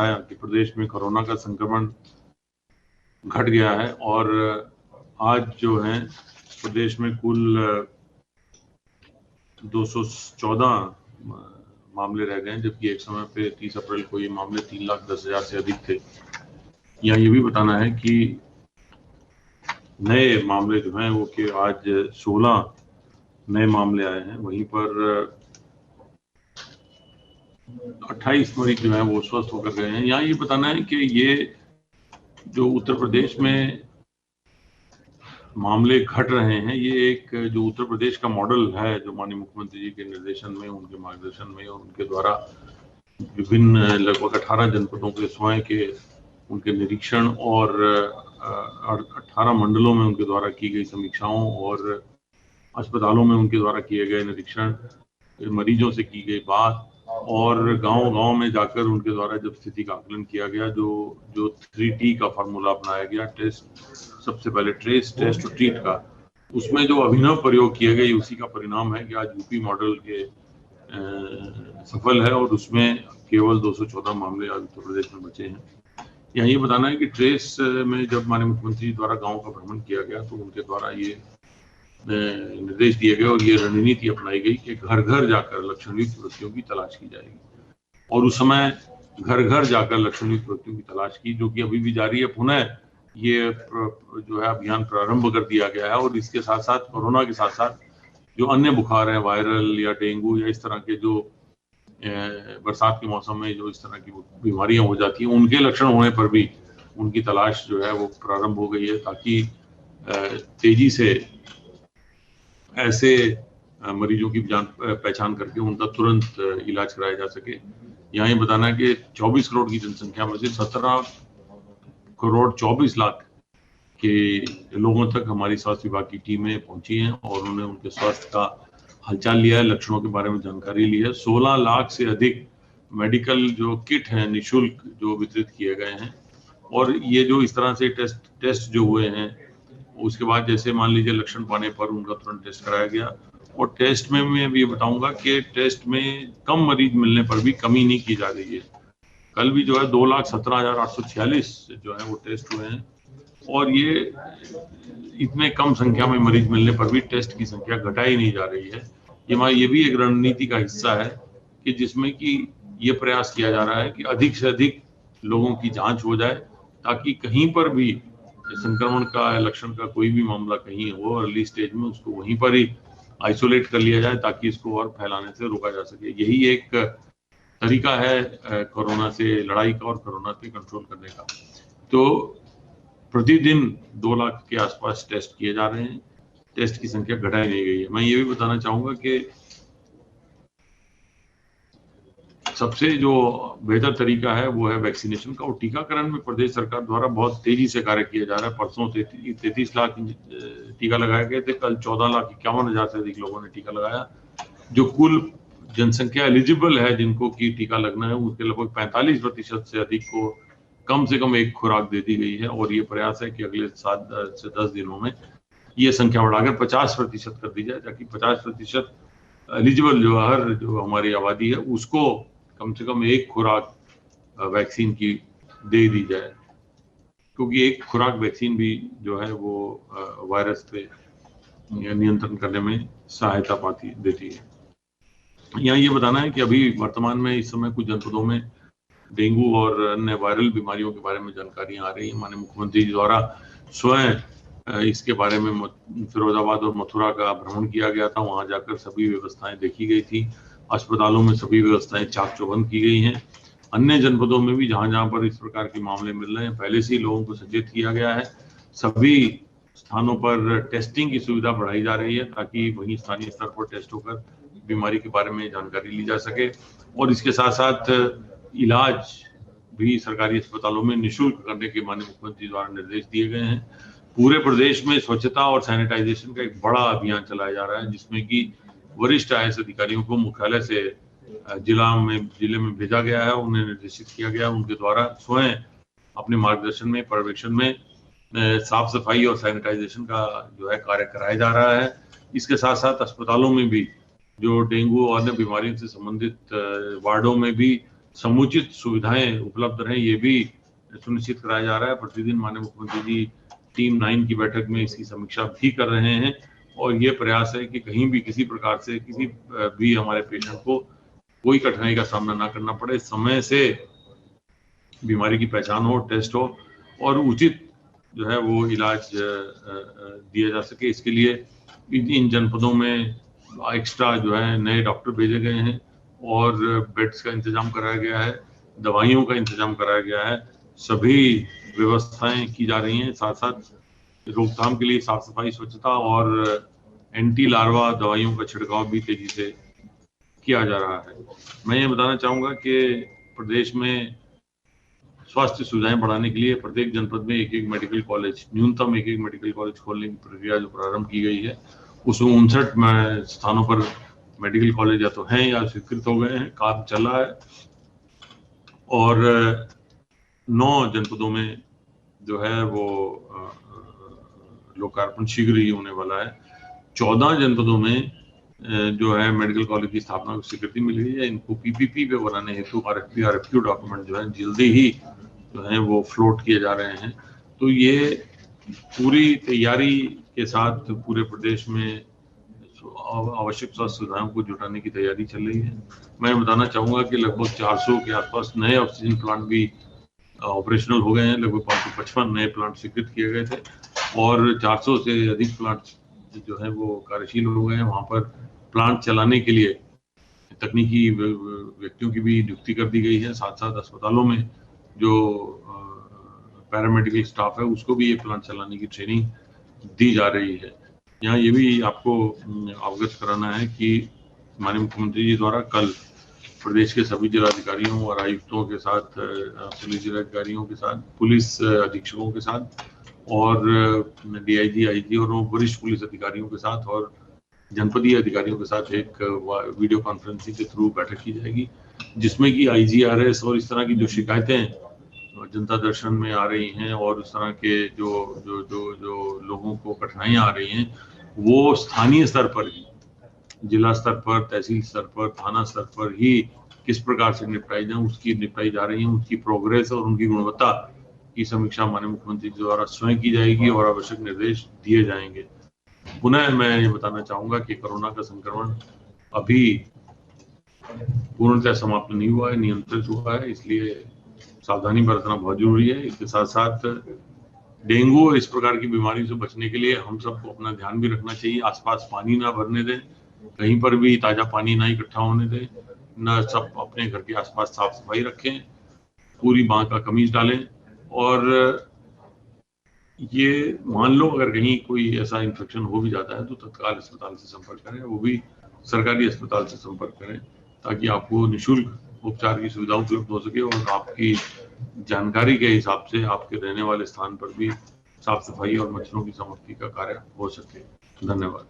बताया कि प्रदेश में कोरोना का संक्रमण घट गया है और आज जो है प्रदेश में कुल 214 मामले रह गए हैं, जबकि एक समय पे 30 अप्रैल को ये मामले 3,10,000 से अधिक थे। यहाँ ये भी बताना है कि नए मामले जो हैं वो कि आज 16 नए मामले आए हैं, वहीं पर 28 मरीज जो हैं वो स्वस्थ होकर गए हैं। यहाँ ये बताना है कि ये जो उत्तर प्रदेश में मामले घट रहे हैं, ये एक जो उत्तर प्रदेश का मॉडल है, जो माननीय मुख्यमंत्री जी के निर्देशन में, उनके मार्गदर्शन में और उनके द्वारा विभिन्न लगभग 18 जनपदों के स्वयं के उनके निरीक्षण और 18 मंडलों में उनके द्वारा की गई समीक्षाओं और अस्पतालों में उनके द्वारा किए गए निरीक्षण, मरीजों से की गई बात और गांव-गांव में जाकर उनके द्वारा जब स्थिति का आकलन किया गया, जो 3T का फॉर्मूला अपनाया गया, टेस्ट, सबसे पहले ट्रेस, टेस्ट और ट्रीट का, उसमें जो अभिनव प्रयोग किए गए उसी का परिणाम है कि आज यूपी मॉडल के सफल है और उसमें केवल 214 मामले आज उत्तर प्रदेश में बचे हैं। यहाँ ये बताना है कि ट्रेस में जब माननीय मुख्यमंत्री द्वारा गाँव का भ्रमण किया गया तो उनके द्वारा ये निर्देश दिए गए और ये रणनीति अपनाई गई कि घर घर जाकर लक्षणयुक्त व्यक्तियों की तलाश की जाएगी और उस समय घर घर जाकर लक्षणयुक्त व्यक्तियों की तलाश की, जो कि अभी भी जारी है। पुनः ये जो है अभियान प्रारंभ कर दिया गया है और इसके साथ साथ कोरोना के साथ साथ जो अन्य बुखार हैं, वायरल या डेंगू या इस तरह के जो बरसात के मौसम में जो इस तरह की बीमारियां हो जाती हैं, उनके लक्षण होने पर भी उनकी तलाश जो है वो प्रारंभ हो गई है, ताकि तेजी से ऐसे मरीजों की पहचान करके उनका तुरंत इलाज कराया जा सके। यहाँ ये बताना है कि 24 करोड़ की जनसंख्या में से 17 करोड़ 24 लाख के लोगों तक हमारी स्वास्थ्य विभाग की टीमें पहुंची हैं और उन्होंने उनके स्वास्थ्य का हालचाल लिया है, लक्षणों के बारे में जानकारी ली है। 16 लाख से अधिक मेडिकल जो किट हैं निःशुल्क जो वितरित किए गए हैं और ये जो इस तरह से टेस्ट जो हुए हैं, उसके बाद जैसे मान लीजिए लक्षण पाने पर उनका तुरंत टेस्ट कराया गया और टेस्ट में मैं ये बताऊंगा कि टेस्ट में कम मरीज मिलने पर भी कमी नहीं की जा रही है। कल भी जो है 2,17,846 जो है वो टेस्ट हुए हैं और ये इतने कम संख्या में मरीज मिलने पर भी टेस्ट की संख्या घटाई नहीं जा रही है। ये भी एक रणनीति का हिस्सा है कि जिसमें कि ये प्रयास किया जा रहा है कि अधिक से अधिक लोगों की जांच हो जाए, ताकि कहीं पर भी संक्रमण का लक्षण का कोई भी मामला कहीं हो अर्ली स्टेज में, उसको वहीं पर ही आइसोलेट कर लिया जाए ताकि इसको और फैलाने से रोका जा सके। यही एक तरीका है कोरोना से लड़ाई का और कोरोना पे कंट्रोल करने का। तो प्रतिदिन 2 लाख के आसपास टेस्ट किए जा रहे हैं, टेस्ट की संख्या घटाई नहीं गई है। मैं ये भी बताना चाहूंगा कि सबसे जो बेहतर तरीका है वो है वैक्सीनेशन का और टीकाकरण में प्रदेश सरकार द्वारा बहुत तेजी से कार्य किया जा रहा है। परसों 33 लाख टीका लगाए गए थे, कल 14,51,000 से अधिक लोगों ने टीका लगाया। जो कुल जनसंख्या एलिजिबल है जिनको की टीका लगना है, उसके लगभग 45% से अधिक को कम से कम एक खुराक दे दी गई है और ये प्रयास है कि अगले 7 से 10 दिनों में ये संख्या बढ़ाकर 50% कर दी जाए, ताकि 50% एलिजिबल जो हमारी आबादी है उसको कम से कम एक खुराक वैक्सीन की दे दी जाए, क्योंकि एक खुराक वैक्सीन भी जो है वो वायरस पे नियंत्रण करने में सहायता देती है। यहाँ ये बताना है कि अभी वर्तमान में इस समय कुछ जनपदों में डेंगू और अन्य वायरल बीमारियों के बारे में जानकारियां आ रही है। माननीय मुख्यमंत्री जी द्वारा स्वयं इसके बारे में फिरोजाबाद और मथुरा का भ्रमण किया गया था, वहां जाकर सभी व्यवस्थाएं देखी गई थी, अस्पतालों में सभी व्यवस्थाएं चाक चौबंद की गई हैं। अन्य जनपदों में भी जहां जहां पर इस प्रकार के मामले मिल रहे हैं, पहले से ही लोगों को सचेत किया गया है। सभी स्थानों पर टेस्टिंग की सुविधा बढ़ाई जा रही है ताकि वहीं स्थानीय स्तर पर टेस्ट होकर बीमारी के बारे में जानकारी ली जा सके और इसके साथ साथ इलाज भी सरकारी अस्पतालों में निःशुल्क करने के माननीय मुख्यमंत्री द्वारा निर्देश दिए गए हैं। पूरे प्रदेश में स्वच्छता और सैनिटाइजेशन का एक बड़ा अभियान चलाया जा रहा है, जिसमें कि वरिष्ठ IAS अधिकारियों को मुख्यालय से जिले में भेजा गया है, उन्हें निर्देशित किया गया, उनके द्वारा स्वयं अपने मार्गदर्शन में पर्यवेक्षण में साफ सफाई और सैनिटाइजेशन का जो है कार्य कराया जा रहा है। इसके साथ साथ अस्पतालों में भी जो डेंगू और अन्य बीमारियों से संबंधित वार्डों में भी समुचित सुविधाएं उपलब्ध रहें, ये भी सुनिश्चित कराया जा रहा है। प्रतिदिन माननीय मुख्यमंत्री जी टीम 9 की बैठक में इसकी समीक्षा भी कर रहे हैं और ये प्रयास है कि कहीं भी किसी प्रकार से किसी भी हमारे पेशेंट को कोई कठिनाई का सामना ना करना पड़े, समय से बीमारी की पहचान हो, टेस्ट हो और उचित जो है वो इलाज दिया जा सके। इसके लिए इन जनपदों में एक्स्ट्रा जो है नए डॉक्टर भेजे गए हैं और बेड्स का इंतजाम कराया गया है, दवाइयों का इंतजाम कराया गया है, सभी व्यवस्थाएं की जा रही हैं। साथ साथ रोकथाम के लिए साफ सफाई, स्वच्छता और एंटी लार्वा दवाइयों का छिड़काव भी तेजी से किया जा रहा है। मैं ये बताना चाहूंगा कि प्रदेश में स्वास्थ्य सुविधाएं बढ़ाने के लिए प्रत्येक जनपद में एक मेडिकल कॉलेज, न्यूनतम एक मेडिकल कॉलेज खोलने की प्रक्रिया जो प्रारंभ की गई है, उसमें 59 स्थानों पर मेडिकल कॉलेज या तो हैं या स्वीकृत हो गए हैं, काम चल रहा है और 9 जनपदों में जो है वो लोकार्पण शीघ्र ही होने वाला है। 14 जनपदों में जो है मेडिकल कॉलेज की स्थापना को स्वीकृति मिल गई है। इनको पीपीपी पे बनाने हेतु आरएफक्यू डॉक्यूमेंट जो है जल्दी ही जो है वो फ्लोट किए जा रहे हैं। तो ये पूरी तैयारी के साथ पूरे प्रदेश में आवश्यक स्वास्थ्य सुविधाओं को जुटाने की तैयारी चल रही है। मैं बताना चाहूंगा कि लगभग 400 के आसपास नए ऑक्सीजन प्लांट भी ऑपरेशनल हो गए हैं। लगभग 555 नए प्लांट स्वीकृत किए गए थे और 400 से अधिक प्लांट जो है वो कार्यशील हो गए हैं। वहां पर प्लांट चलाने के लिए तकनीकी व्यक्तियों की भी नियुक्ति कर दी गई है। साथ साथ अस्पतालों में जो पैरामेडिकल स्टाफ है उसको भी ये प्लांट चलाने की ट्रेनिंग दी जा रही है। यहाँ ये भी आपको अवगत कराना है कि माननीय मुख्यमंत्री जी द्वारा कल प्रदेश के सभी जिलाधिकारियों और आयुक्तों के साथ, पुलिस जिलाधिकारियों के साथ, पुलिस अधीक्षकों के साथ और डीआईजी, आईजी और वरिष्ठ पुलिस अधिकारियों के साथ और जनपदीय अधिकारियों के साथ एक वीडियो कॉन्फ्रेंसिंग के थ्रू बैठक की जाएगी, जिसमें कि आईजीआरएस और इस तरह की जो शिकायतें जनता दर्शन में आ रही हैं और इस तरह के जो लोगों को कठिनाइयां आ रही हैं वो स्थानीय स्तर पर ही, जिला स्तर पर, तहसील स्तर पर, थाना स्तर पर ही किस प्रकार से निपटाई जाए उसकी निपटाई जा रही है। उसकी प्रोग्रेस और उनकी गुणवत्ता की समीक्षा माननीय मुख्यमंत्री द्वारा स्वयं की जाएगी और आवश्यक निर्देश दिए जाएंगे। पुनः मैं ये बताना चाहूंगा कि कोरोना का संक्रमण अभी पूर्णतः समाप्त नहीं हुआ है, नियंत्रित हुआ है, इसलिए सावधानी बरतना बहुत जरूरी है। इसके साथ साथ डेंगू और इस प्रकार की बीमारी से बचने के लिए हम सबको अपना ध्यान भी रखना चाहिए। आसपास पानी ना भरने दें, कहीं पर भी ताजा पानी ना इकट्ठा होने दें, न सब अपने घर के आसपास साफ सफाई रखें, पूरी बांह का कमीज डालें और ये मान लो अगर कहीं कोई ऐसा इन्फेक्शन हो भी जाता है तो तत्काल अस्पताल से संपर्क करें, वो भी सरकारी अस्पताल से संपर्क करें, ताकि आपको निःशुल्क उपचार की सुविधा उपलब्ध हो सके और आपकी जानकारी के हिसाब से आपके रहने वाले स्थान पर भी साफ सफाई और मच्छरों की समाप्ति का कार्य हो सके। धन्यवाद।